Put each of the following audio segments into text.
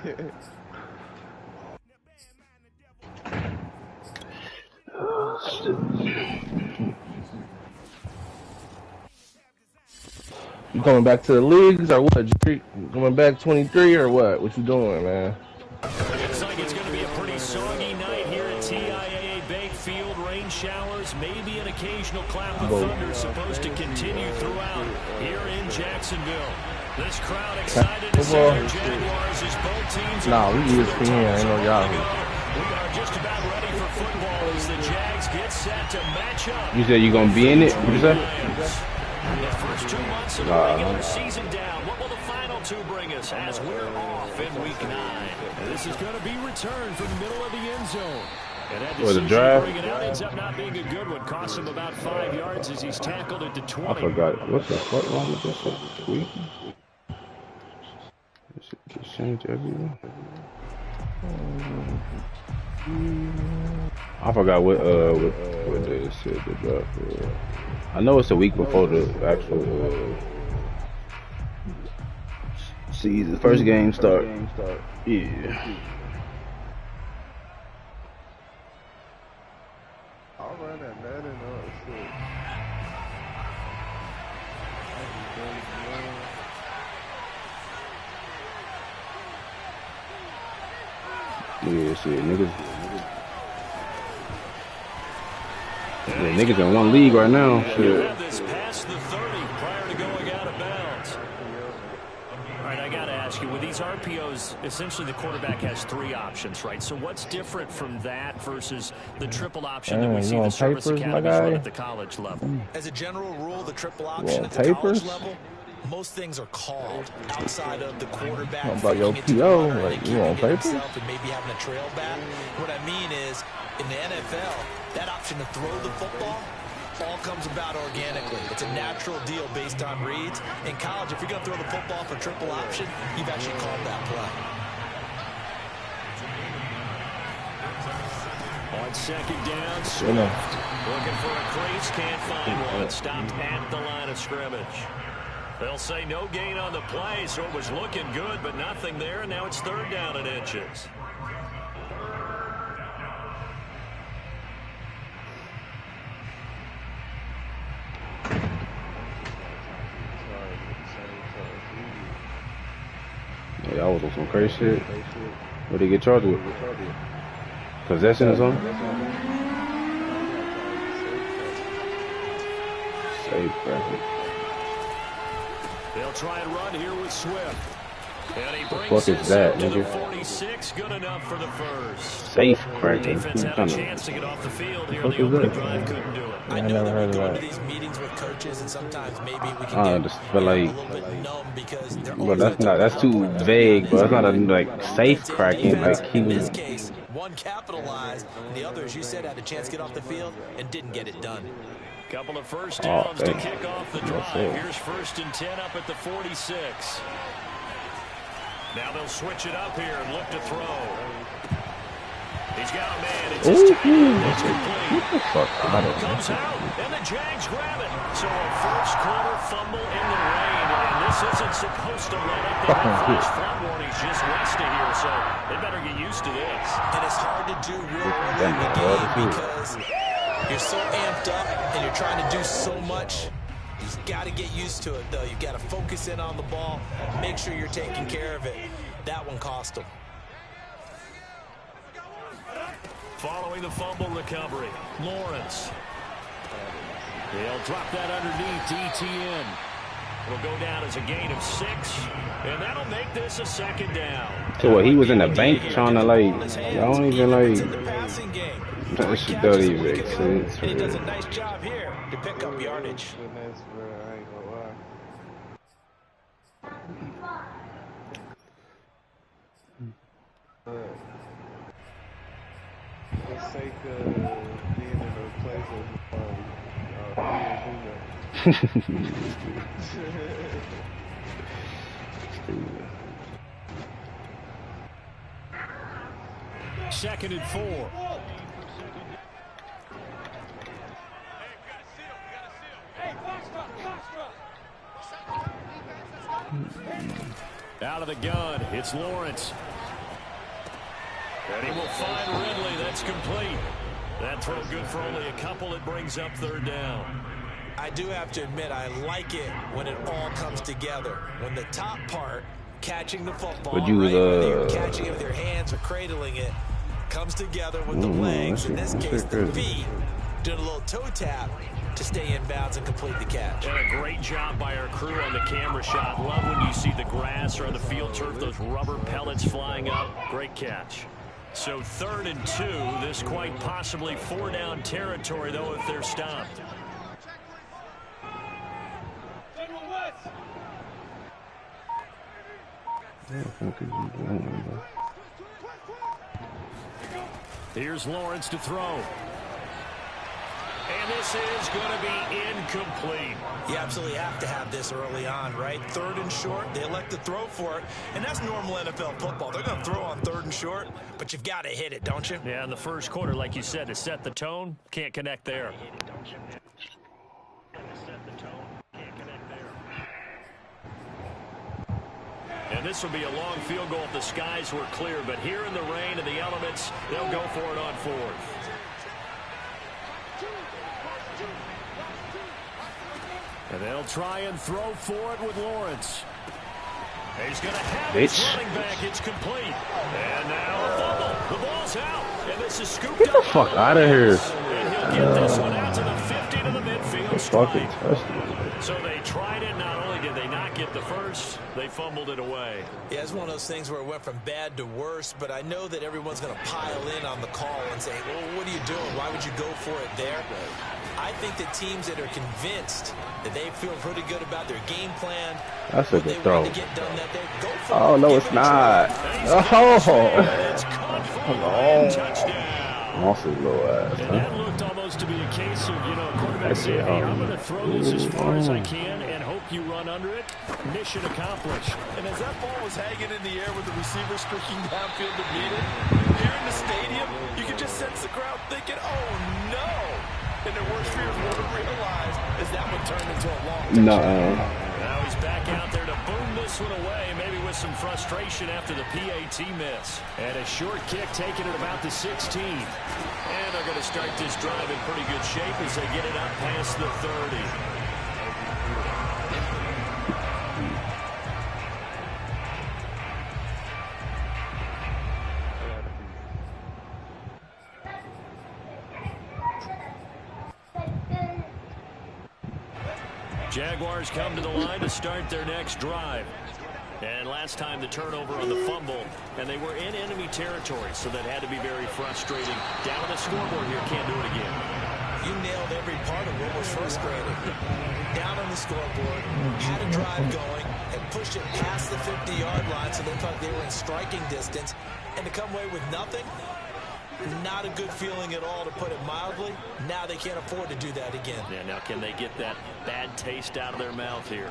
You coming back to the leagues or what? Coming back 23 or what? What you doing, man? Looks like it's going to be a pretty soggy night here at TIAA Bank Field. Rain showers, maybe an occasional clap of thunder supposed to continue throughout here in Jacksonville. This crowd excited to see their Jaguars as both teams are ESPN, ain't no Yahoo. We are just about ready for football as the Jags get set to match up. You said you're going to be in it? What you say? The first 2 months of the regular season down. What will the final two bring us as we're off in Week 9? And this is going to be returned from the middle of the end zone. And that decision to bring it out ends up not being a good one. Costs him about 5 yards as he's tackled it to 20. I forgot. What the fuck wrong with this shit? Tweaking? This shit just changed everything. I forgot what they said the draft for. I know it's a week before the actual season. First game start. Yeah. I'll run that Madden or shit. Yeah, shit, niggas. Yeah, niggas in one league right now. Shit. Have this past the 30 prior to going out of bounds. All right, I got to ask you, with these RPOs, essentially the quarterback has 3 options, right? So what's different from that versus the triple option that we see the service academies run at the college level? As a general rule, the triple option at the college level, most things are called outside of the quarterback. What about your PO? Like, you want papers? And maybe having a trail back. What I mean is, in the NFL, that option to throw the football all comes about organically. It's a natural deal based on reads. In college, if you're going to throw the football for triple option, you've actually called that play. On second down, Swift looking for a crease, can't find one. Stopped at the line of scrimmage. They'll say no gain on the play, so it was looking good, but nothing there, and now it's 3rd down and inches. Yeah, y'all was on some crazy shit. What did they get charged with? Possession or something? Safe cracking. They'll try and run here with Swift. And he brings what the fuck is that, to nigga? the 46, good enough for the first. Safe cracking. Defense had a chance to get off the field here. The opening drive couldn't do it. I know that we go into these meetings with coaches, and sometimes maybe we can get a little bit numb because they're but that's too vague. But it's not a like safe cracking. Like he in was. this case, one capitalized, and the other, as you said, had a chance to get off the field and didn't get it done. Couple of first downs to kick off the drive. Here's 1st and 10 up at the 46. Now they'll switch it up here and look to throw. He's got a man. It's his time. It's complete. Comes out, and the Jags grab it. So a first quarter fumble in the rain, and this isn't supposed to let up. The flash flood warnings just rested here, so they better get used to this. And it's hard to do real early in the game because you're so amped up and you're trying to do so much. You've got to get used to it, though. You've got to focus in on the ball, make sure you're taking care of it. That one cost them. Following the fumble recovery, Lawrence. They'll drop that underneath ETN. Will go down as a gain of 6, and that'll make this a 2nd down. So what, he was in the bank trying to like, I don't even like, that shit don't even make sense. He does a nice job here to pick up yardage. I ain't gonna lie. For the sake of being in a place of 2nd and 4. Out of the gun, it's Lawrence. And he will find Ridley. That's complete. That throw good for only a couple. It brings up third down. I do have to admit, I like it when it all comes together. When the top part, catching the football, Would you, whether you're catching it with your hands or cradling it, comes together with the legs, in this case the feet, doing a little toe tap to stay in bounds and complete the catch. And a great job by our crew on the camera shot. Love when you see the grass or the field turf, those rubber pellets flying up. Great catch. So 3rd and 2, this quite possibly 4-down territory, though, if they're stopped. Here's Lawrence to throw. And this is going to be incomplete. You absolutely have to have this early on, right? 3rd and short, they elect to throw for it, and that's normal NFL football. They're going to throw on 3rd and short, but you've got to hit it, don't you? Yeah, in the first quarter, like you said, to set the tone, can't connect there. And this will be a long field goal if the skies were clear, but here in the rain and the elements, they'll go for it on 4th. And they'll try and throw for it with Lawrence. He's going to have his running back. It's complete. And now a fumble. The ball's out. And this is scooped Get the fuck out of here. And he'll get this one out to the 50 to the midfield stripe. So they tried it. Not only did they not get the first, they fumbled it away. Yeah, it's one of those things where it went from bad to worse, but I know that everyone's going to pile in on the call and say, well, what are you doing? Why would you go for it there? I think that teams that are convinced that they feel pretty good about their game plan, that's a good throw. To get done that day, go for oh, it. no, it's not. It's caught for a touchdown. Awesome little ass. And that looked almost to be a case of, you know, a quarterback saying, hey, I'm going to throw this as far as I can and hope you run under it. Mission accomplished. And as that ball was hanging in the air with the receiver streaking downfield to meet it, here in the stadium, you could just sense the crowd thinking, oh, no. And their worst fears were to realize as that one turned into a long touchdown. Now he's back out there to boom this one away, maybe with some frustration after the PAT miss. And a short kick taken at about the 16. And they're going to start this drive in pretty good shape as they get it up past the 30. Jaguars come to the line to start their next drive. And last time the turnover on the fumble, and they were in enemy territory, so that had to be very frustrating. Down on the scoreboard here, can't do it again. You nailed every part of what was frustrating. Down on the scoreboard, had a drive going, and pushed it past the 50-yard line, so they thought they were in striking distance, and to come away with nothing, not a good feeling at all, to put it mildly. Now they can't afford to do that again. Yeah, now can they get that bad taste out of their mouth here?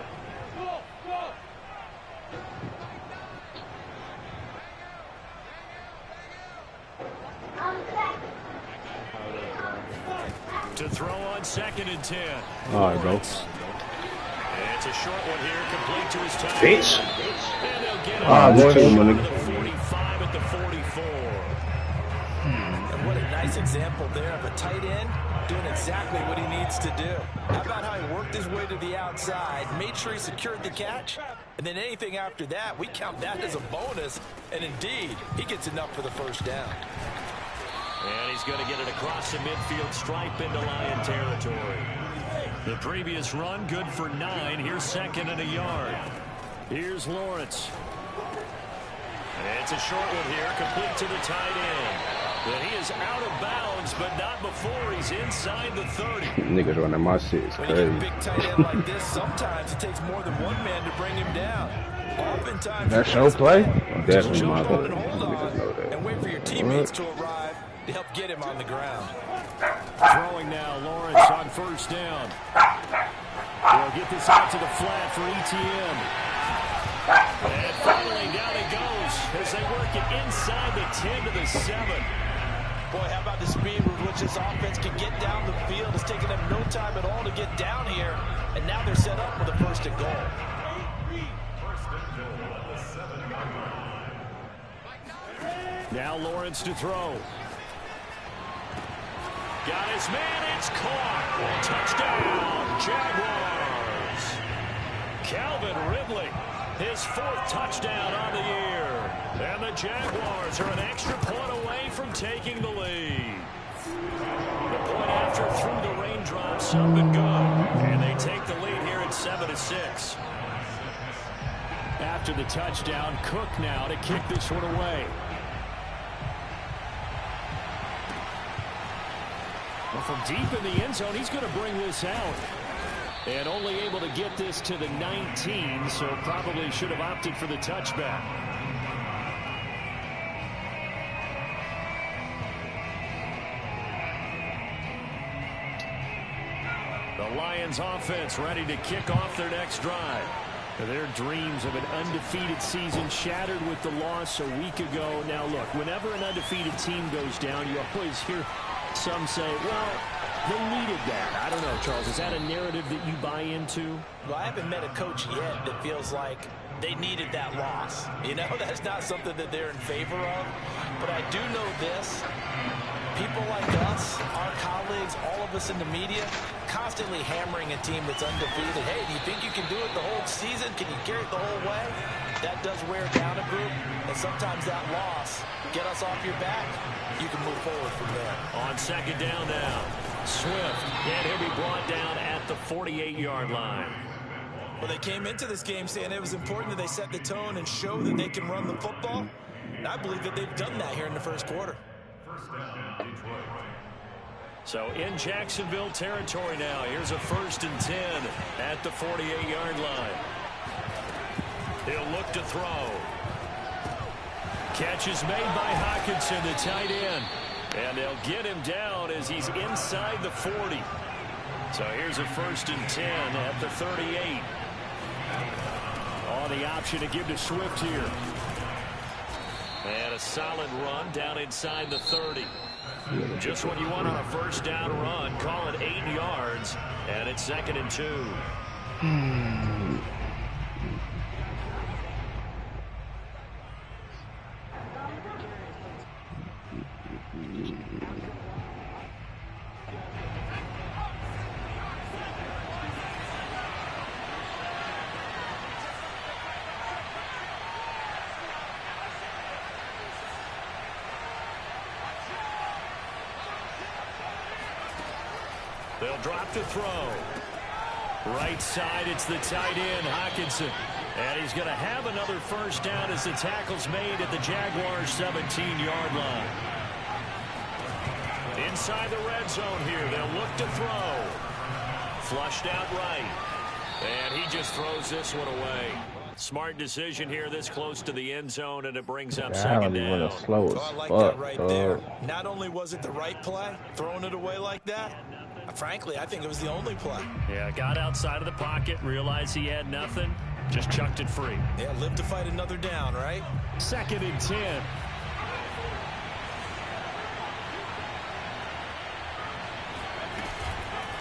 To throw on 2nd and 10. All right, bro. It's a short one here, complete to his tight Bitch. And they'll get it boy. the 45 at the 44. And what a nice example there of a tight end doing exactly what he needs to do. How about how he worked his way to the outside, made sure he secured the catch, and then anything after that, we count that as a bonus. And indeed, he gets enough for the first down. And he's going to get it across the midfield stripe into Lion territory. The previous run, good for 9. Here's 2nd and a yard. Here's Lawrence. And it's a short one here, complete to the tight end. But he is out of bounds, but not before he's inside the 30. Niggas running my shit. It's crazy. When you get a big tight end like this, sometimes it takes more than one man to bring him down. Oftentimes, that show play? Definitely jump my up goal. and hold on and wait for your teammates to arrive to help get him on the ground. Throwing now, Lawrence on 1st down. They'll get this out to the flat for ETN. And finally down he goes as they work it inside the 10 to the 7. Boy, how about the speed with which this offense can get down the field? It's taken them no time at all to get down here, and now they're set up for the 1st and goal. Now Lawrence to throw. Got his man, it's caught. Touchdown, Jaguars. Calvin Ridley, his 4th touchdown on the year. And the Jaguars are an extra point away from taking the lead. The point after through the raindrops up and good. And they take the lead here at 7-6. After the touchdown, Cook now to kick this one away. Well, from deep in the end zone, he's going to bring this out. And only able to get this to the 19, so probably should have opted for the touchback. The Lions offense ready to kick off their next drive. Their dreams of an undefeated season shattered with the loss a week ago. Now, look, whenever an undefeated team goes down, you always hear some say, well, they needed that. I don't know, Charles. Is that a narrative that you buy into? Well, I haven't met a coach yet that feels like they needed that loss. You know, that's not something that they're in favor of. But I do know this. People like us, our colleagues, all of us in the media, constantly hammering a team that's undefeated. Hey, do you think you can do it the whole season? Can you carry it the whole way? That does wear down a group. And sometimes that loss, get us off your back, you can move forward from there. On 2nd down now, Swift, and he'll be brought down at the 48-yard line. Well, they came into this game saying it was important that they set the tone and show that they can run the football. And I believe that they've done that here in the first quarter. So in Jacksonville territory now. Here's a 1st and 10 at the 48-yard line. He'll look to throw. Catch is made by Hockenson, the tight end. And they'll get him down as he's inside the 40. So here's a 1st and 10 at the 38. Oh, the option to give to Swift here. And a solid run down inside the 30. Just what you want on a 1st down run. Call it 8 yards. And it's 2nd and 2. They'll drop to throw. Right side, it's the tight end, Hockenson. And he's going to have another 1st down as the tackle's made at the Jaguars' 17-yard line. Inside the red zone here, they'll look to throw. Flushed out right. And he just throws this one away. Smart decision here this close to the end zone, and it brings up 2nd down. I like that right there. Not only was it the right play, throwing it away like that, frankly, I think it was the only play. Yeah, got outside of the pocket, realized he had nothing, just chucked it free. Yeah, live to fight another down, right? 2nd and 10.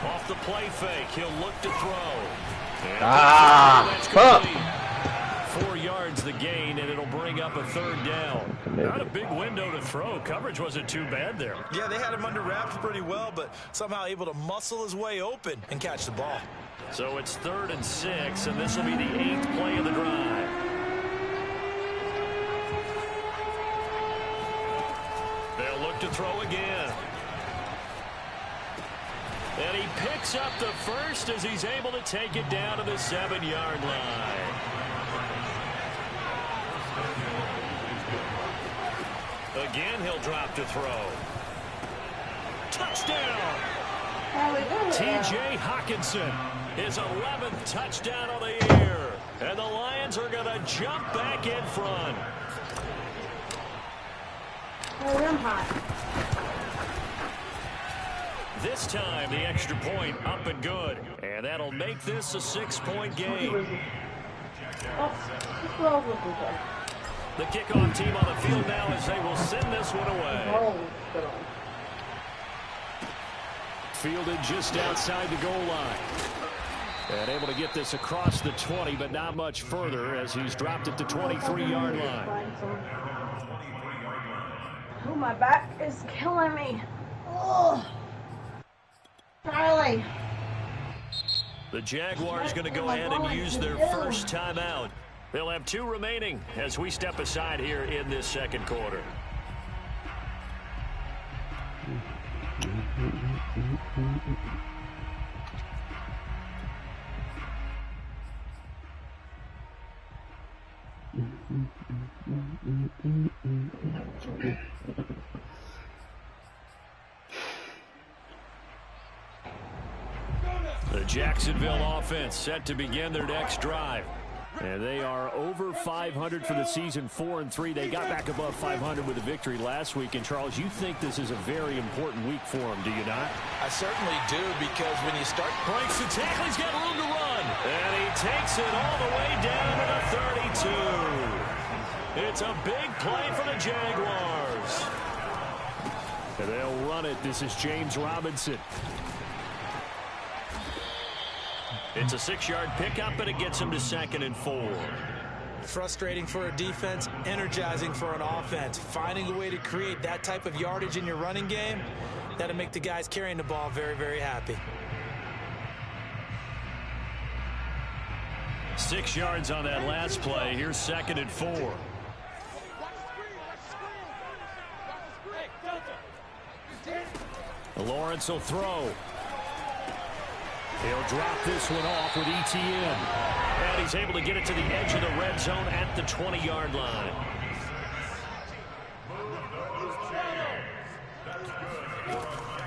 Off the play fake, he'll look to throw. Fuck! 4 yards the gain, and it'll bring up a 3rd down. Not a big window to throw. Coverage wasn't too bad there. Yeah, they had him under wraps pretty well, but somehow able to muscle his way open and catch the ball. So it's 3rd and 6, and this will be the 8th play of the drive. They'll look to throw again. And he picks up the 1st as he's able to take it down to the 7-yard line. Again, he'll drop to throw. Touchdown! T.J. Hockenson, his 11th touchdown of the year. And the Lions are going to jump back in front. This time, the extra point up and good. And that'll make this a 6-point game. The kickoff team on the field now as they will send this one away. Fielded just outside the goal line. And able to get this across the 20, but not much further as he's dropped it to 23-yard line. Oh, my back is killing me. Oh, Charlie. The Jaguars going to go ahead and use their first timeout. They'll have 2 remaining as we step aside here in this second quarter. The Jacksonville offense set to begin their next drive. And they are over 500 for the season, 4-3. They got back above 500 with a victory last week. And, Charles, you think this is a very important week for them, do you not? I certainly do, because when you start... Breaks the tackle, he's got room to run. And he takes it all the way down to the 32. It's a big play for the Jaguars. And they'll run it. This is James Robinson. It's a 6-yard pickup, but it gets him to 2nd and 4. Frustrating for a defense, energizing for an offense. Finding a way to create that type of yardage in your running game, that'll make the guys carrying the ball very, very happy. 6 yards on that last play. Here's 2nd and 4. Lawrence will throw. He'll drop this one off with ETN. And he's able to get it to the edge of the red zone at the 20-yard line.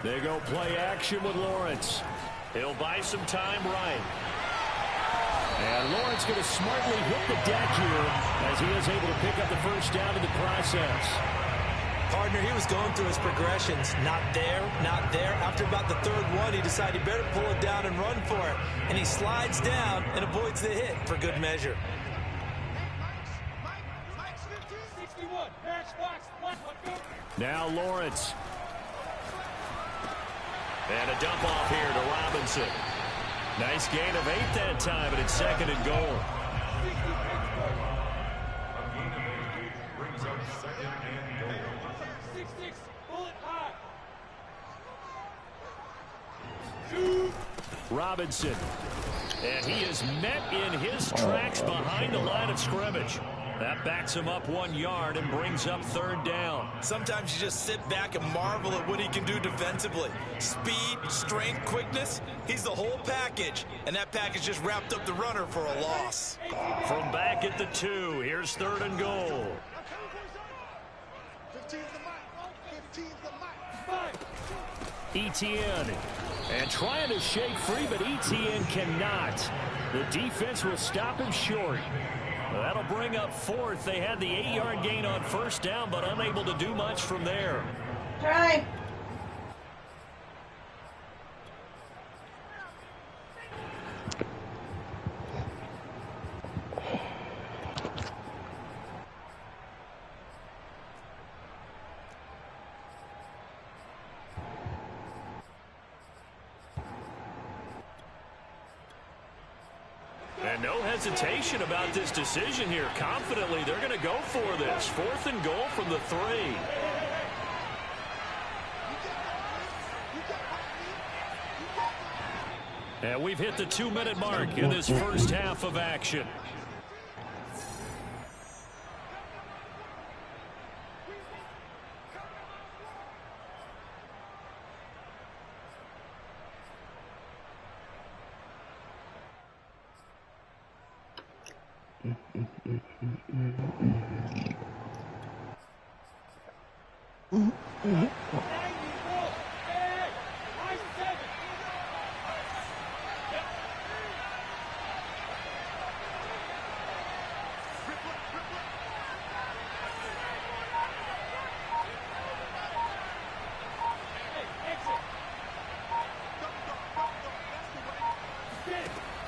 They go play action with Lawrence. He'll buy some time right. And Lawrence going to smartly hit the deck here as he is able to pick up the first down in the process. Partner, he was going through his progressions. Not there, not there. After about the 3rd one, he decided he better pull it down and run for it. And he slides down and avoids the hit for good measure. Now Lawrence. And a dump off here to Robinson. Nice gain of 8 that time, and it's 2nd and goal. Robinson. And he is met in his tracks behind the line of scrimmage. That backs him up 1 yard and brings up 3rd down. Sometimes you just sit back and marvel at what he can do defensively. Speed, strength, quickness, he's the whole package. And that package just wrapped up the runner for a loss. From back at the 2, here's 3rd and goal. ETN. And trying to shake free, but ETN cannot. The defense will stop him short. That'll bring up 4th. They had the 8-yard gain on 1st down, but unable to do much from there. Charlie. And no hesitation about this decision here. Confidently, they're going to go for this. 4th and goal from the 3. And we've hit the 2-minute mark in this first half of action.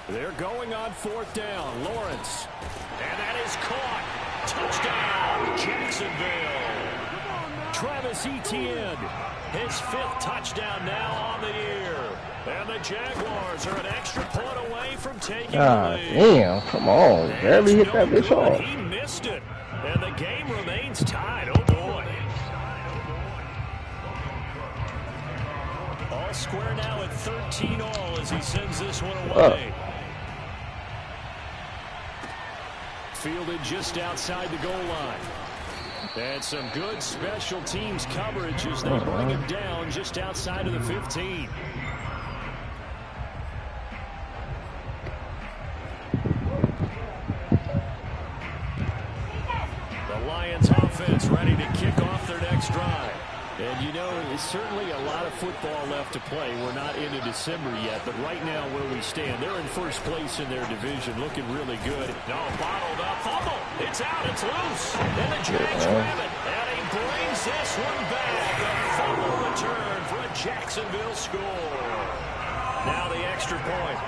They're going on 4th down. Lawrence. And that is caught. Touchdown, Jacksonville. Travis Etienne. His 5th touchdown now on the year. And the Jaguars are an extra point away from taking the lead. Damn, come on. Barely hit that bitch off. He missed it. And the game remains tied. Oh, boy. 13 all as he sends this one away. Fielded just outside the goal line. And some good special teams coverage as they bring him down just outside of the 15. The Lions offense ready to kick off their next drive. And you know, there's certainly a lot of football left to play. We're not into December yet, but right now where we stand, they're in first place in their division, looking really good. No, bottled up, fumble. It's out, it's loose. And the Jags grab it. And he brings this one back. A fumble return for a Jacksonville score. Now the extra point.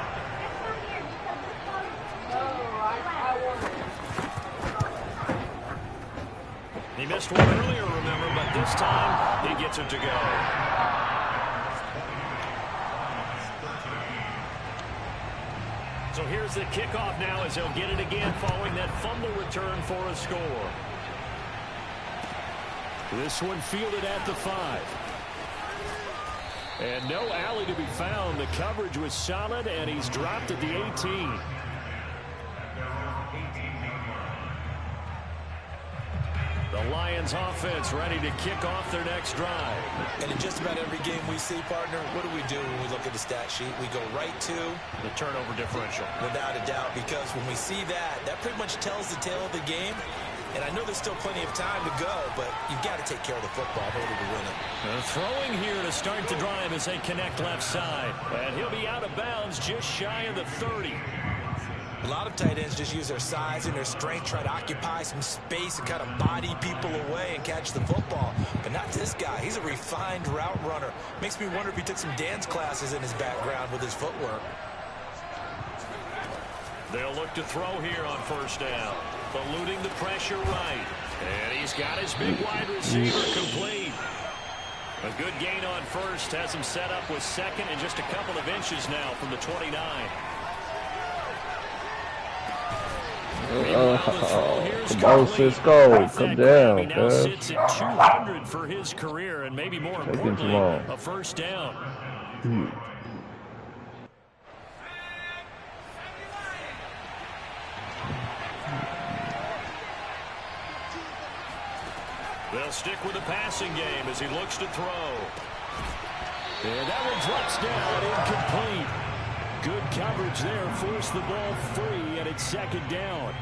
He missed one earlier, remember, but this time he gets it to go. So here's the kickoff now as he'll get it again following that fumble return for a score. This one fielded at the 5. And no alley to be found. The coverage was solid, and he's dropped at the 18. The Lions offense ready to kick off their next drive. And in just about every game we see, partner, what do we do when we look at the stat sheet? We go right to the turnover differential. Without a doubt, because when we see that, that pretty much tells the tale of the game. And I know there's still plenty of time to go, but you've got to take care of the football in order to win it. Throwing here to start the drive as they connect left side. And he'll be out of bounds just shy of the 30. A lot of tight ends just use their size and their strength, try to occupy some space and kind of body people away and catch the football. But not this guy. He's a refined route runner. Makes me wonder if he took some dance classes in his background with his footwork. They'll look to throw here on first down. Eluding the pressure right. And he's got his big wide receiver complete. A good gain on first. Has him set up with second and just a couple of inches now from the 29. Come on, Cisco. Come down, he now sits at 200 for his career, and maybe more importantly, a first down. They'll stick with the passing game as he looks to throw. And that one drops down, incomplete. Good coverage there, forced the ball free, and it's second down.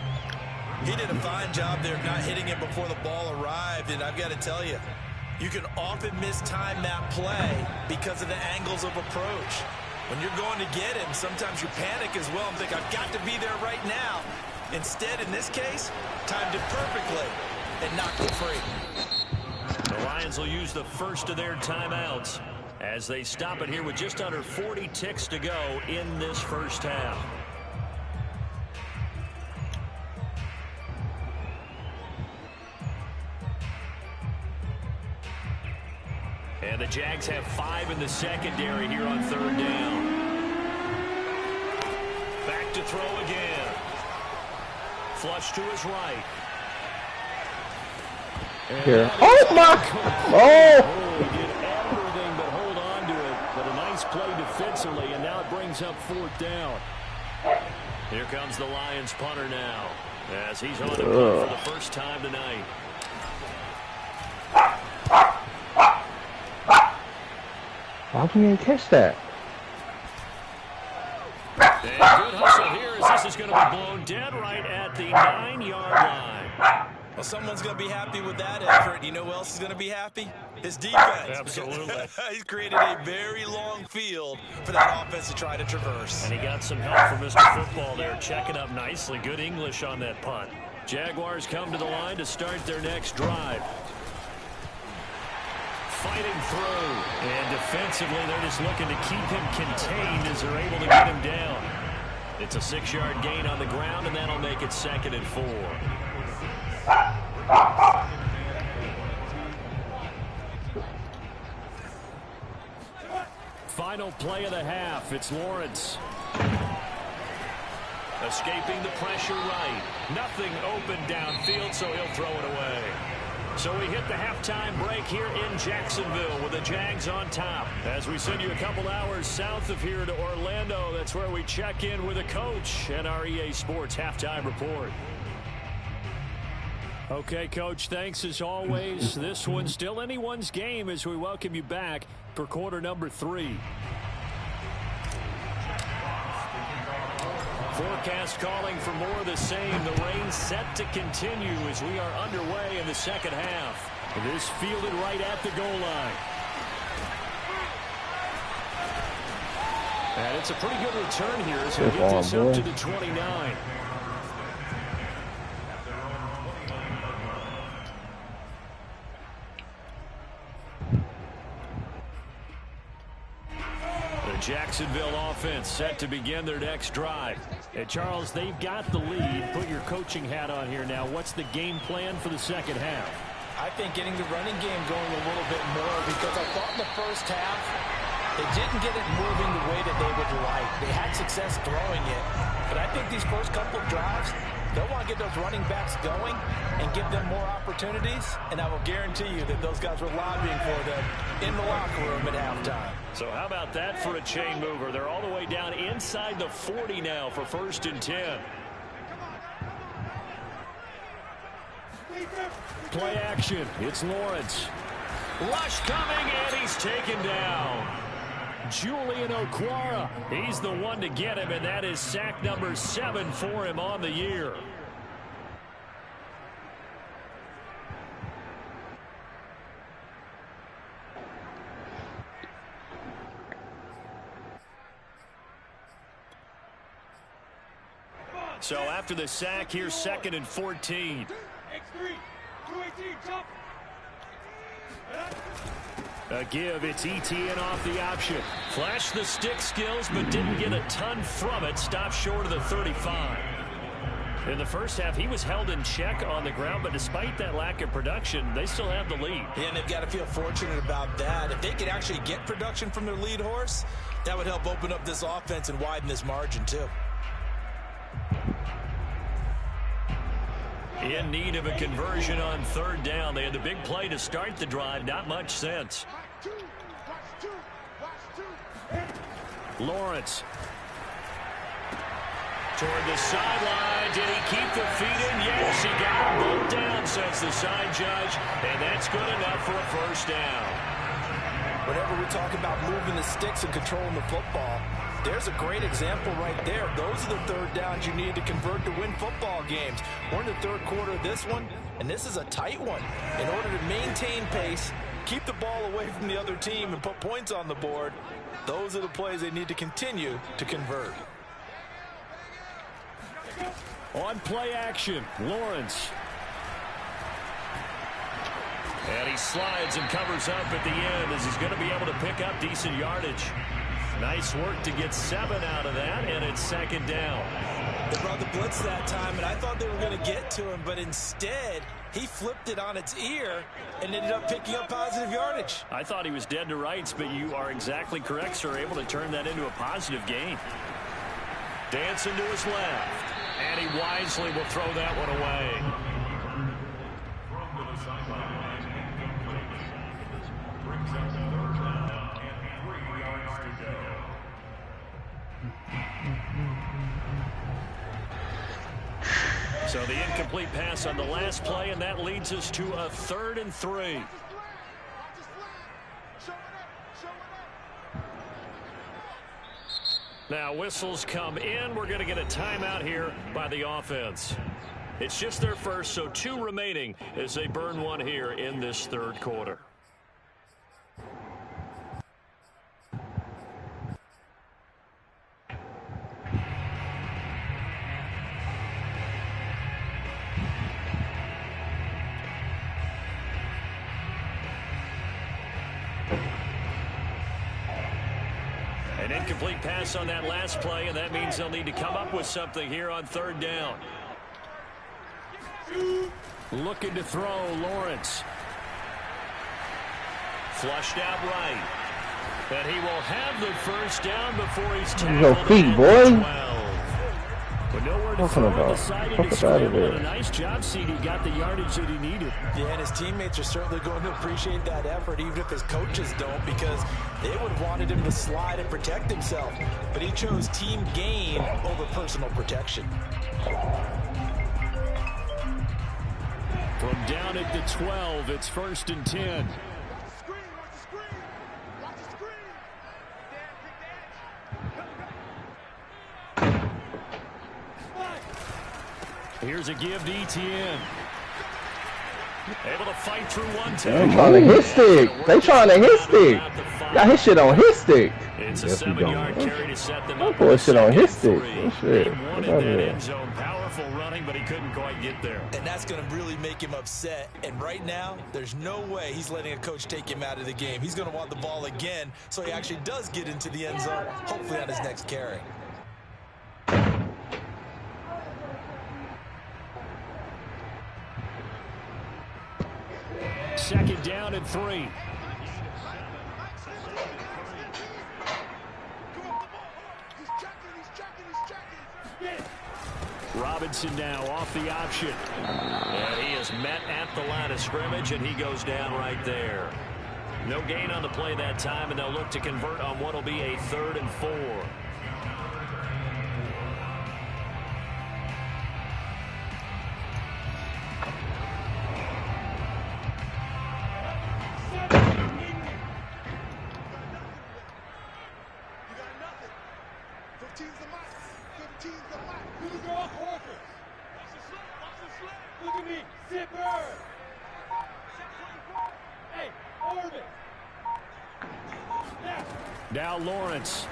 He did a fine job there of not hitting it before the ball arrived, and I've got to tell you, you can often mistime that play because of the angles of approach. When you're going to get him, sometimes you panic as well and think, I've got to be there right now. Instead, in this case, timed it perfectly and knocked it free. The Lions will use the first of their timeouts as they stop it here with just under 40 ticks to go in this first half. And the Jags have 5 in the secondary here on third down. Back to throw again. Flush to his right. Here. Oh, my! Oh! He did everything but hold on to it. But a nice play defensively, and now it brings up fourth down. Here comes the Lions punter now, as he's on the play for the first time tonight. Why can you catch that? And good hustle here as this is going to be blown dead right at the 9-yard line. Well, someone's going to be happy with that effort. You know who else is going to be happy? His defense. Absolutely. He's created a very long field for that offense to try to traverse. And he got some help from Mr. Football there, checking up nicely. Good English on that punt. Jaguars come to the line to start their next drive. Fighting through. And defensively, they're just looking to keep him contained as they're able to get him down. It's a 6-yard gain on the ground, and that'll make it 2nd and 4. Final play of the half. It's Lawrence. Escaping the pressure right. Nothing open downfield, so he'll throw it away. So we hit the halftime break here in Jacksonville with the Jags on top. As we send you a couple hours south of here to Orlando, that's where we check in with the coach and our EA Sports halftime report. Okay, Coach, thanks as always. This one's still anyone's game as we welcome you back for quarter number 3. Forecast calling for more of the same. The rain set to continue as we are underway in the second half. This fielded right at the goal line. And it's a pretty good return here as we get this up to the 29. Jacksonville offense set to begin their next drive. And Charles, they've got the lead. Put your coaching hat on here now. What's the game plan for the second half? I think getting the running game going a little bit more, because I thought in the first half they didn't get it moving the way that they would like. They had success throwing it. But I think these first couple of drives, they'll want to get those running backs going and give them more opportunities. And I will guarantee you that those guys were lobbying for them in the locker room at halftime. So how about that for a chain mover? They're all the way down inside the 40 now for 1st and 10. Play action. It's Lawrence. Rush coming, and he's taken down. Julian Okwara. He's the one to get him, and that is sack number 7 for him on the year. So after the sack, here's 2nd and 14. A give, it's ETN off the option. Flashed the stick skills, but didn't get a ton from it. Stopped short of the 35. In the first half, he was held in check on the ground, but despite that lack of production, they still have the lead. Yeah, and they've got to feel fortunate about that. If they could actually get production from their lead horse, that would help open up this offense and widen this margin, too. In need of a conversion on 3rd down. They had the big play to start the drive. Not much sense. Lawrence. Toward the sideline. Did he keep the feet in? Yes, he got them both down, says the side judge. And that's good enough for a 1st down. Whenever we talk about moving the sticks and controlling the football, there's a great example right there. Those are the 3rd downs you need to convert to win football games. We're in the 3rd quarter of this one, and this is a tight one. In order to maintain pace, keep the ball away from the other team, and put points on the board, those are the plays they need to continue to convert. On play action, Lawrence. And he slides and covers up at the end as he's going to be able to pick up decent yardage. Nice work to get 7 out of that, and it's 2nd down. They brought the blitz that time, and I thought they were going to get to him, but instead, he flipped it on its ear and ended up picking up positive yardage. I thought he was dead to rights, but you are exactly correct, sir. Able to turn that into a positive gain. Dancing to his left, and he wisely will throw that one away. So the incomplete pass on the last play, and that leads us to a 3rd and 3. Now whistles come in. We're going to get a timeout here by the offense. It's just their first, so 2 remaining as they burn one here in this 3rd quarter. An incomplete pass on that last play, and that means they'll need to come up with something here on 3rd down. Looking to throw, Lawrence. Flushed out right. And he will have the 1st down before he's tackled. Your feet, boy. But nowhere to Talking throw, about. decided Fuck to us out of scramble, and a there. nice job, CD. Got the yardage that he needed. Yeah, and his teammates are certainly going to appreciate that effort, even if his coaches don't, because they would have wanted him to slide and protect himself. But he chose team gain over personal protection. From down at the 12, it's 1st and 10. Here's a give to ETN. Able to fight through 1-2. They trying to hit stick. They trying to hit stick. Got his shit on his stick. It's a 7-yard carry to set them up. Put shit on his stick. Shit. He wanted that end zone. Powerful running, but he couldn't quite get there. And that's going to really make him upset. And right now, there's no way he's letting a coach take him out of the game. He's going to want the ball again, so he actually does get into the end zone, hopefully on his next carry. Second down and 3. Robinson now off the option. And he is met at the line of scrimmage, and he goes down right there. No gain on the play that time, and they'll look to convert on what will be a 3rd and 4. Now Lawrence.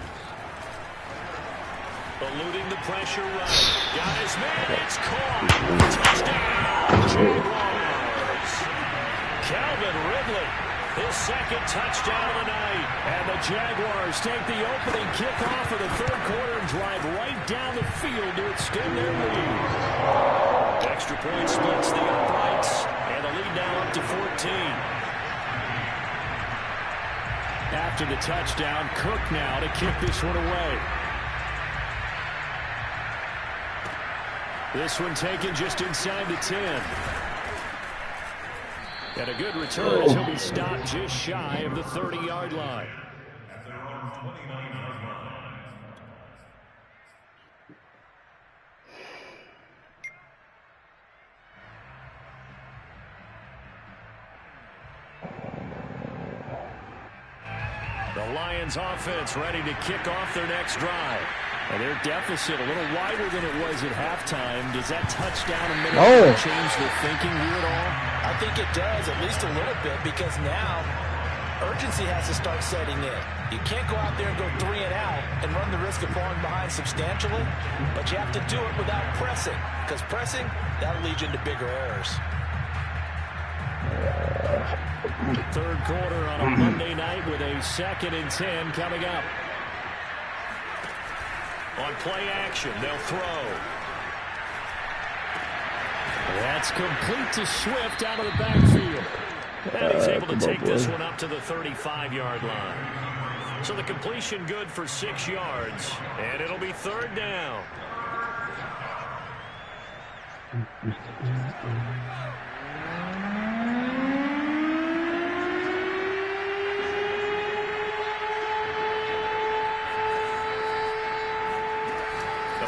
Eluding the pressure right. Got his man. It's caught. Touchdown, Jaguars. Calvin Ridley, his second touchdown of the night. And the Jaguars take the opening kickoff of the 3rd quarter and drive right down the field to extend their lead. Extra point splits the uprights, and the lead now up to 14. After the touchdown, Cook now to kick this one away. This one taken just inside the 10. And a good return as he'll be stopped just shy of the 30-yard line. The Lions offense ready to kick off their next drive. And their deficit a little wider than it was at halftime. Does that touchdown a minute change the thinking here at all? I think it does, at least a little bit, because now urgency has to start setting in. You can't go out there and go 3 and out and run the risk of falling behind substantially, but you have to do it without pressing, because pressing, that'll lead you into bigger errors. 3rd quarter on a Monday night with a 2nd and 10 coming up. On play action, they'll throw. That's complete to Swift out of the backfield. And he's able to take this one up to the 35-yard line. So the completion good for 6 yards, and it'll be 3rd down.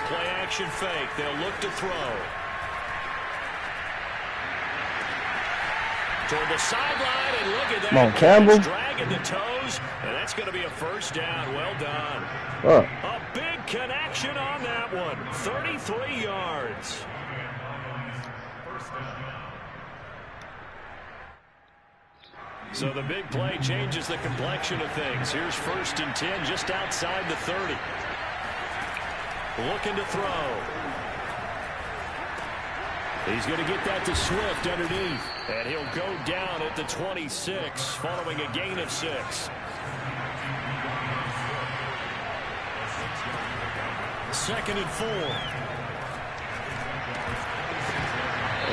Play action fake. They'll look to throw. Toward the sideline, and look at that. Come on, Campbell. Dragging the toes, and that's going to be a 1st down. Well done. A big connection on that one. 33 yards. So the big play changes the complexion of things. Here's 1st and 10 just outside the 30. Looking to throw. He's going to get that to Swift underneath. And he'll go down at the 26 following a gain of 6. Second and 4.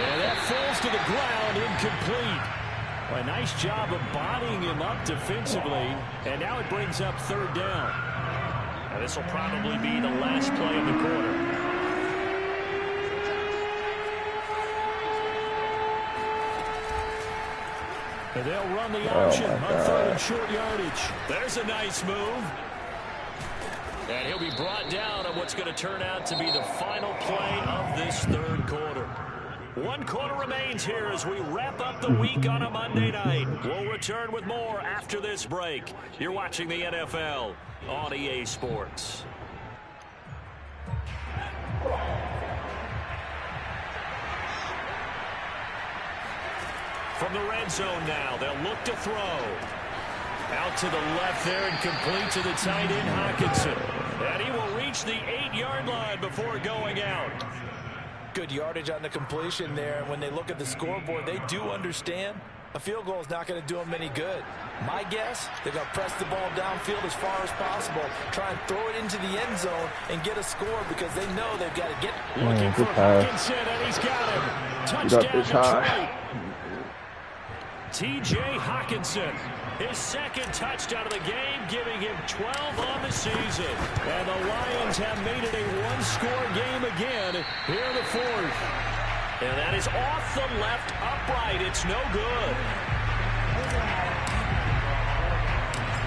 And that falls to the ground, incomplete. A nice job of bodying him up defensively. And now it brings up 3rd down. This will probably be the last play of the quarter. And they'll run the option on third and short yardage. There's a nice move. And he'll be brought down on what's going to turn out to be the final play of this third quarter. 1 quarter remains here as we wrap up the week on a Monday night. We'll return with more after this break. You're watching the NFL on EA Sports. From the red zone now, they'll look to throw. Out to the left there and complete to the tight end, Hockenson. And he will reach the 8-yard line before going out. Good yardage on the completion there. And when they look at the scoreboard, they do understand a field goal is not going to do them any good. My guess, they're going to press the ball downfield as far as possible, try and throw it into the end zone and get a score because they know they've got to get looking for Hockenson, and he's got him. Touchdown Detroit. T.J. Hockenson, his second touchdown of the game, giving him 12 on the season. And the Lions have made it a one-score game again here in the fourth. And that is off the left upright. It's no good.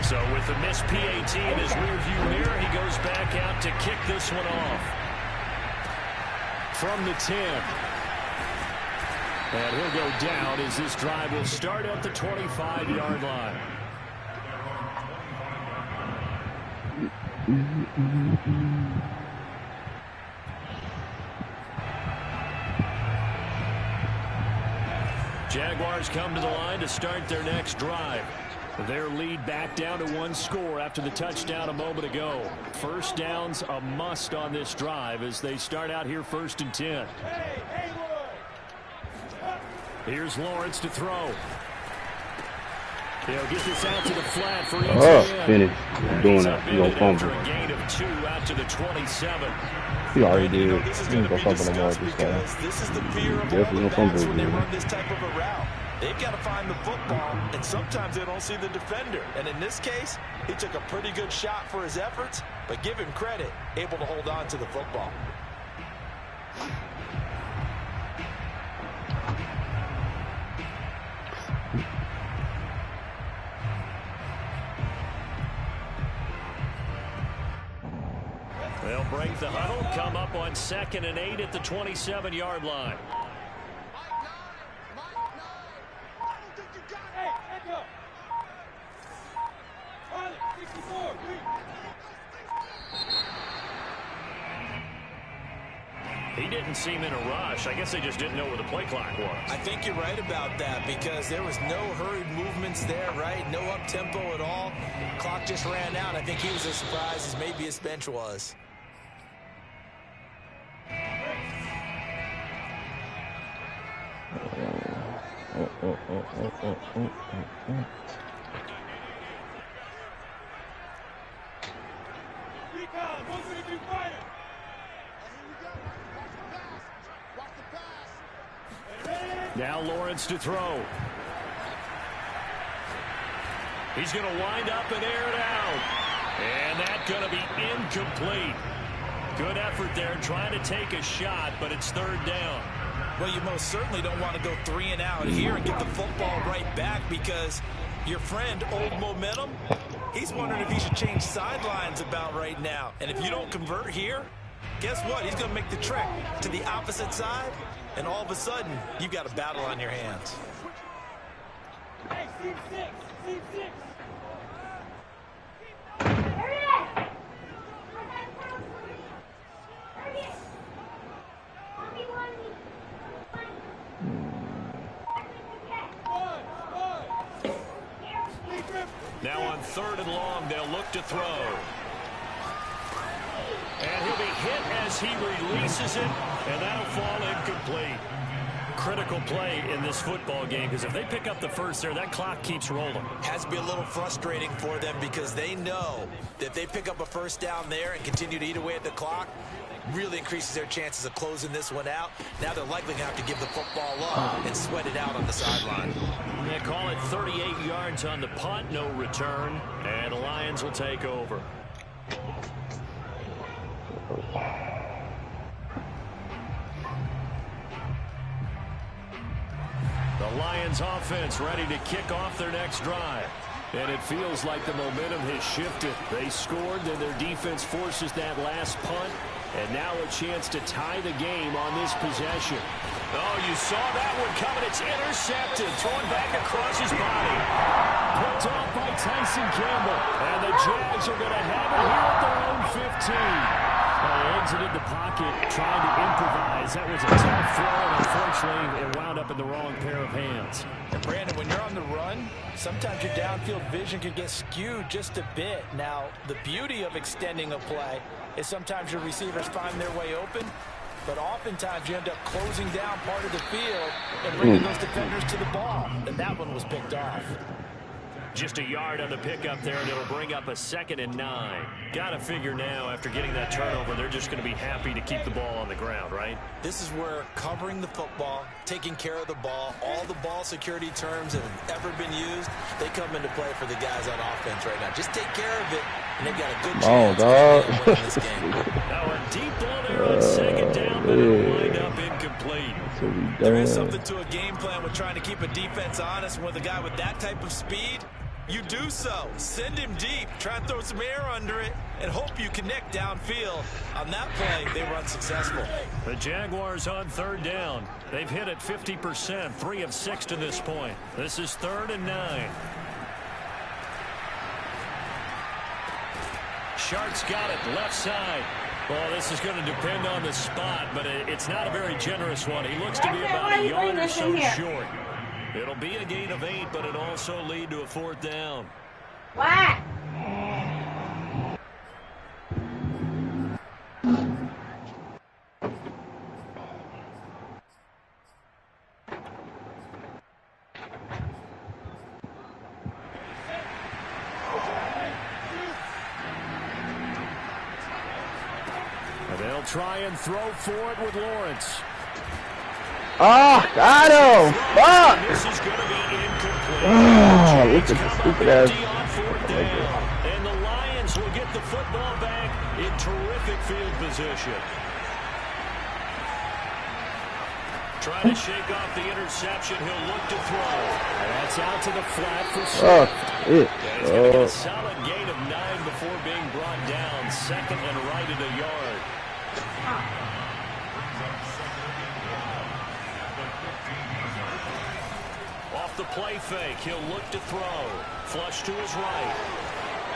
So with the missed PAT in his rearview mirror, he goes back out to kick this one off. From the 10. And he'll go down as this drive will start at the 25-yard line. Jaguars come to the line to start their next drive. Their lead back down to 1 score after the touchdown a moment ago. First down's a must on this drive as they start out here 1st and 10. Here's Lawrence to throw. He'll get this out to the flat for ETN. Oh, finished. Doing that. He's going to fumble. A gain of 2 out to the 27. He already did. This is He's going going to to be fumble more discussed this because time. this is the fear of all Definitely the gonna backs fumble when they again. run this type of a route. They've got to find the football, and sometimes they don't see the defender. And in this case, he took a pretty good shot for his efforts, but give him credit, able to hold on to the football. They'll break the huddle, come up on 2nd and 8 at the 27-yard line. He didn't seem in a rush. I guess they just didn't know where the play clock was. I think you're right about that because there was no hurried movements there, right? No up-tempo at all. Clock just ran out. I think he was as surprised as maybe his bench was. Now Lawrence to throw. He's going to wind up and air it out. And that's going to be incomplete. Good effort there trying to take a shot, but it's 3rd down. Well, you most certainly don't want to go 3 and out here and get the football right back because your friend, Old Momentum, he's wondering if he should change sidelines about right now. And if you don't convert here, guess what? He's going to make the trek to the opposite side, and all of a sudden, you've got a battle on your hands. Hey, team 6, team 6. Now on 3rd and long, they'll look to throw. And he'll be hit as he releases it, and that'll fall incomplete. Critical play in this football game because if they pick up the first there, that clock keeps rolling. Has to be a little frustrating for them because they know that if they pick up a first down there and continue to eat away at the clock, really increases their chances of closing this one out. Now they're likely going to have to give the football up and sweat it out on the sideline. They call it 38 yards on the punt, no return, and the Lions will take over. The Lions Lions offense ready to kick off their next drive. And it feels like the momentum has shifted. They scored, then their defense forces that last punt. And now a chance to tie the game on this possession. Oh, you saw that one coming. It's intercepted. Thrown back across his body. Picked off by Tyson Campbell. And the Jags are going to have it here at their own 15. Exited the pocket, trying to improvise. That was a tough throw, and unfortunately, it wound up in the wrong pair of hands. And Brandon, when you're on the run, sometimes your downfield vision can get skewed just a bit. Now, the beauty of extending a play is sometimes your receivers find their way open, but oftentimes you end up closing down part of the field and bringing those defenders to the ball. And that one was picked off. Just a yard on the pickup there, and it'll bring up a 2nd and 9. Got to figure now, after getting that turnover, they're just going to be happy to keep the ball on the ground, right? This is where covering the football, taking care of the ball, all the ball security terms that have ever been used, they come into play for the guys on offense right now. Just take care of it, and they've got a good chance of winning this game. Now a deep ball there on 2nd down, but it'll wind up incomplete. There is something to a game plan with trying to keep a defense honest. With a guy with that type of speed, you do so. Send him deep, try and throw some air under it, and hope you connect downfield. On that play, they were unsuccessful. The Jaguars on 3rd down. They've hit it 50%, 3 of 6 to this point. This is 3rd and 9. Shark's got it, left side. Well, this is going to depend on the spot, but it's not a very generous one. He looks to be about a yard or so short. It'll be a gain of 8, but it'll also lead to a 4th down. What? And they'll try and throw for it with Lawrence. Oh, got him! Fuck! This is going to be incomplete. Oh, look at the stupid ass. And the Lions will get the football back in terrific field position. Trying to shake off the interception. He'll look to throw. And that's out to the flat for Slaughtr. He's going to get a solid gain of 9 before being brought down. 2nd and right at a yard. Off the play fake, he'll look to throw. Flush to his right.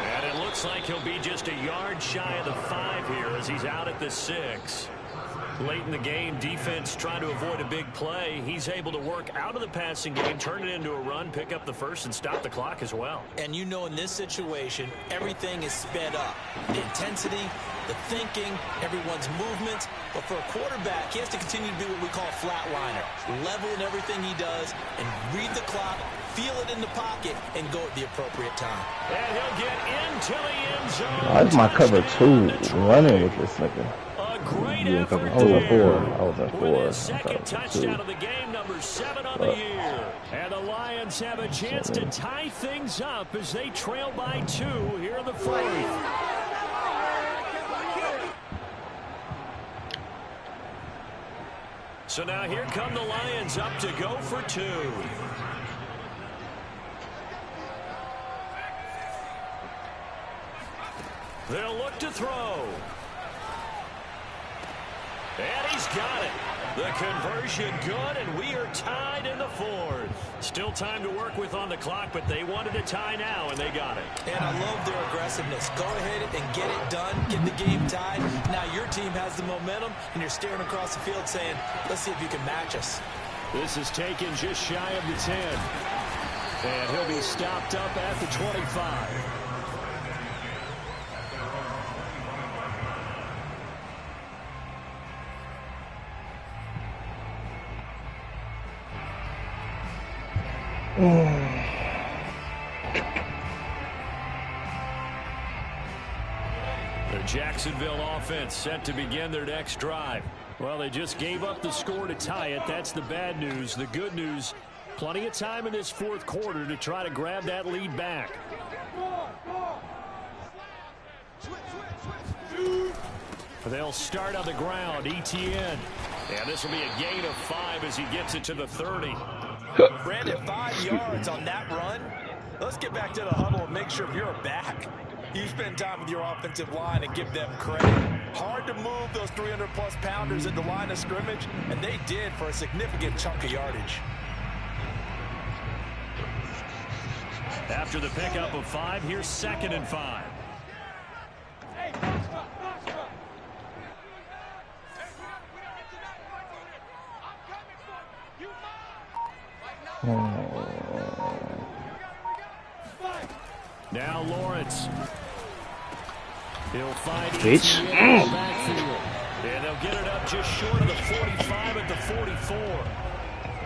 And it looks like he'll be just a yard shy of the 5 here as he's out at the 6. Late in the game, defense trying to avoid a big play. He's able to work out of the passing game, turn it into a run, pick up the 1st, and stop the clock as well. And you know in this situation, everything is sped up. The intensity, the thinking, everyone's movement. But for a quarterback, he has to continue to be what we call a flatliner. Level in everything he does and read the clock, feel it in the pocket, and go at the appropriate time. And he'll get into the end zone. That's my cover 2 running with this nigga. Great You in effort cover there. 4. I was at 4. With his 2nd touchdown of the game, number 7 on the year. And the Lions have a chance to tie things up as they trail by 2 here in the 4th. So now here come the Lions up to go for 2. They'll look to throw. And he's got it. The conversion good, and we are tied in the 4th. Still time to work with on the clock, but they wanted a tie now, and they got it. And I love their aggressiveness. Go ahead and get it done. Get the game tied. Now your team has the momentum, and you're staring across the field saying, let's see if you can match us. This is taken just shy of the 10. And he'll be stopped up at the 25. The Jacksonville offense set to begin their next drive. Well, they just gave up the score to tie it. That's the bad news. The good news, plenty of time in this 4th quarter to try to grab that lead back. They'll start on the ground. ETN. And this will be a gain of 5 as he gets it to the 30. Brandon, 5 yards on that run. Let's get back to the huddle and make sure if you're a back, you spend time with your offensive line and give them credit. Hard to move those 300-plus pounders at the line of scrimmage, and they did for a significant chunk of yardage. After the pickup of 5, here's 2nd and 5. Now Lawrence. He'll find Bitch. backfield. And they'll get it up just short of the 45 at the 44.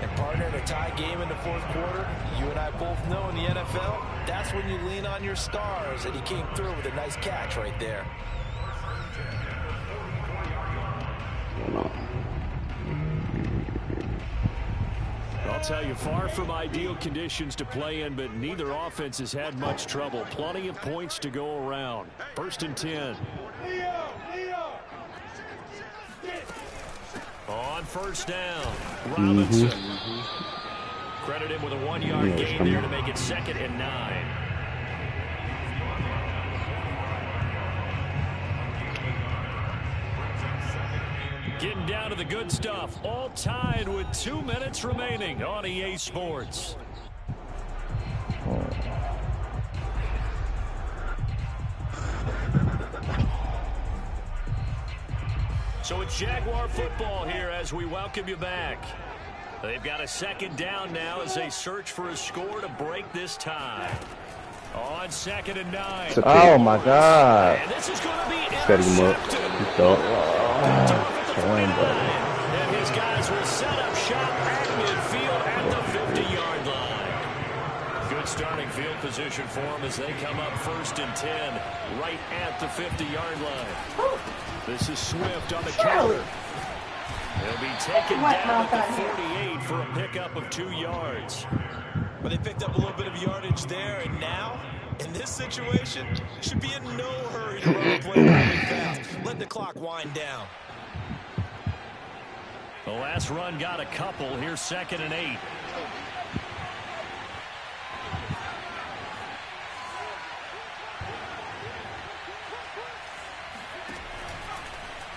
And partner, in a tie game in the fourth quarter, you and I both know in the NFL, that's when you lean on your stars, and he came through with a nice catch right there. I'll tell you, far from ideal conditions to play in, but neither offense has had much trouble. Plenty of points to go around. 1st and 10. On 1st down, Robinson. Credit him with a 1-yard gain there to make it 2nd and 9. Getting down to the good stuff. All tied with 2 minutes remaining on EA Sports. So it's Jaguar football here as we welcome you back. They've got a 2nd down now as they search for a score to break this tie. On 2nd and 9. Oh my God. And this is going to be Set him up. intercepted. And his guys will set up shop at midfield at the 50-yard line. Good starting field position for them as they come up 1st and 10 right at the 50-yard line. This is Swift on the counter. He'll be taken down at the 48 for a pickup of 2 yards. But they picked up a little bit of yardage there, and now, in this situation, should be in no hurry to run the play really fast. Let the clock wind down. The last run got a couple. Here's 2nd and 8.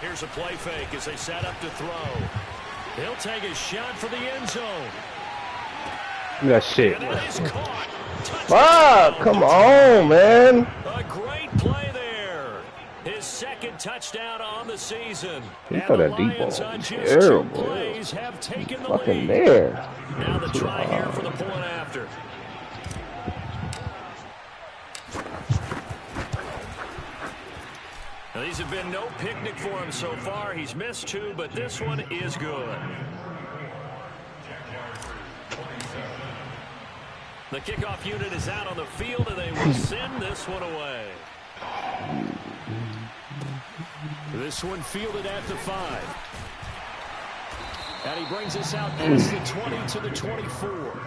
Here's a play fake as they set up to throw. He'll take a shot for the end zone. That shit. And that is caught. Fuck, come on, man. A great play there. His 2nd touchdown on the season. He And thought the that deep ball Lions was on just 2 terrible. plays have taken the Fucking lead. there. Now the try here for the point after. Now, these have been no picnic for him so far. He's missed 2, but this one is good. The kickoff unit is out on the field, and they will send this one away. This one fielded at the 5. And he brings us out past the 20 to the 24.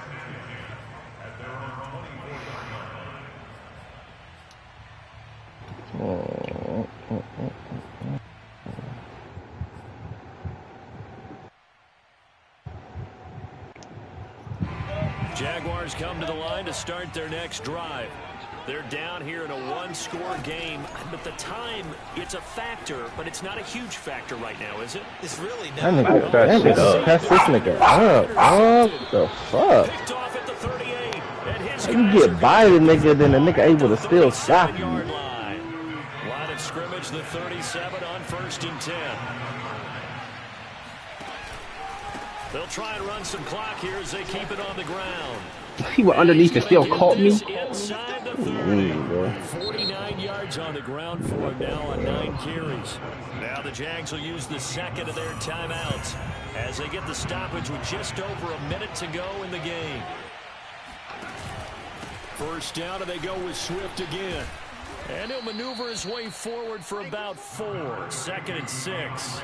Jaguars come to the line to start their next drive. They're down here in a 1-score game, but the time, it's a factor, but it's not a huge factor right now, is it? It's really That not. nigga, that nigga, pass this nigga up. What the fuck? Picked off at the 38, and his You guys get are by the nigga, then the nigga able to still stop you. 37-yard line. Line of scrimmage, the 37 on 1st and 10. They'll try and run some clock here as they keep it on the ground. He went underneath and still caught me. Inside the 30. 49 yards on the ground for him now on 9 carries. Now the Jags will use the 2nd of their timeouts as they get the stoppage with just over a minute to go in the game. 1st down, and they go with Swift again. And he'll maneuver his way forward for about 4. 2nd and 6.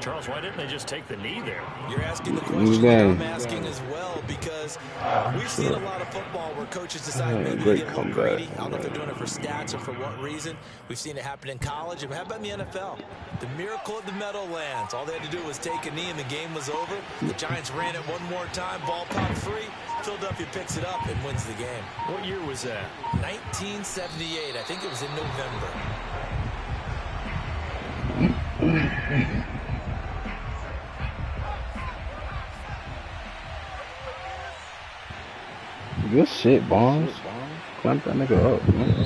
Charles, why didn't they just take the knee there? You're asking the question that I'm asking as well, because we've seen a lot of football where coaches decide maybe to get a little greedy. I don't know if they're doing it for stats or for what reason. We've seen it happen in college. And how about in the NFL? The miracle of the Meadowlands. All they had to do was take a knee and the game was over. The Giants ran it one more time. Ball popped free. Philadelphia picks it up and wins the game. What year was that? 1978. I think it was in November. Good shit, Bonds. Clamp that nigga up, man.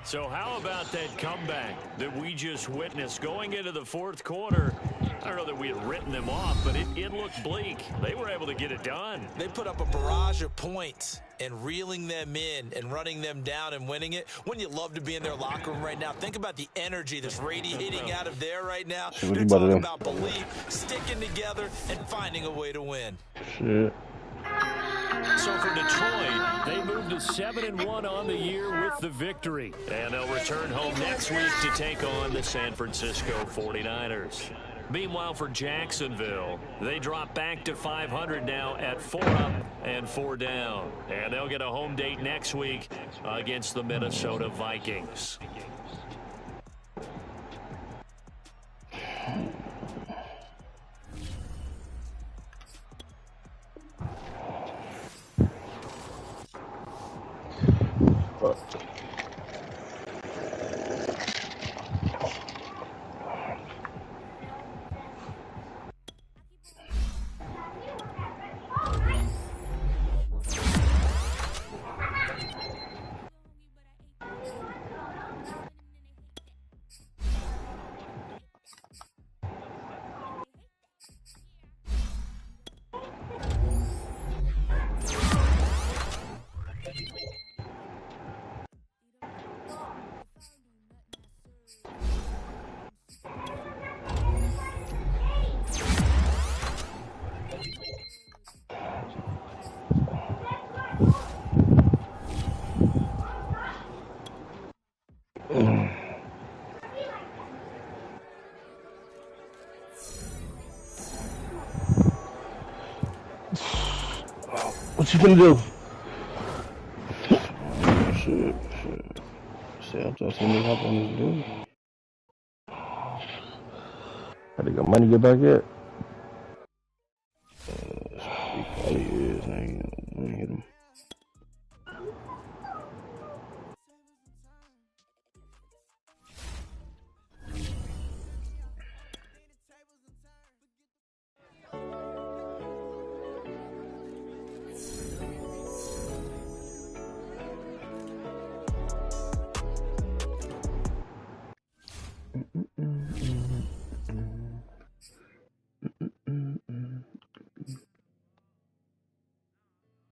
So how about that comeback that we just witnessed going into the fourth quarter? I don't know that we had written them off, but it looked bleak. They were able to get it done. They put up a barrage of points, and reeling them in and running them down and winning it. Wouldn't you love to be in their locker room right now? Think about the energy that's radiating out of there right now. They're talking about belief, sticking together, and finding a way to win. Shit. So for Detroit, they moved to 7-1 on the year with the victory. And they'll return home next week to take on the San Francisco 49ers. Meanwhile, for Jacksonville, they drop back to 500 now at 4 up and 4 down. And they'll get a home date next week against the Minnesota Vikings. What you gonna do? Shit. Shit, I'm just gonna hop on this dude. Had to get money get back yet?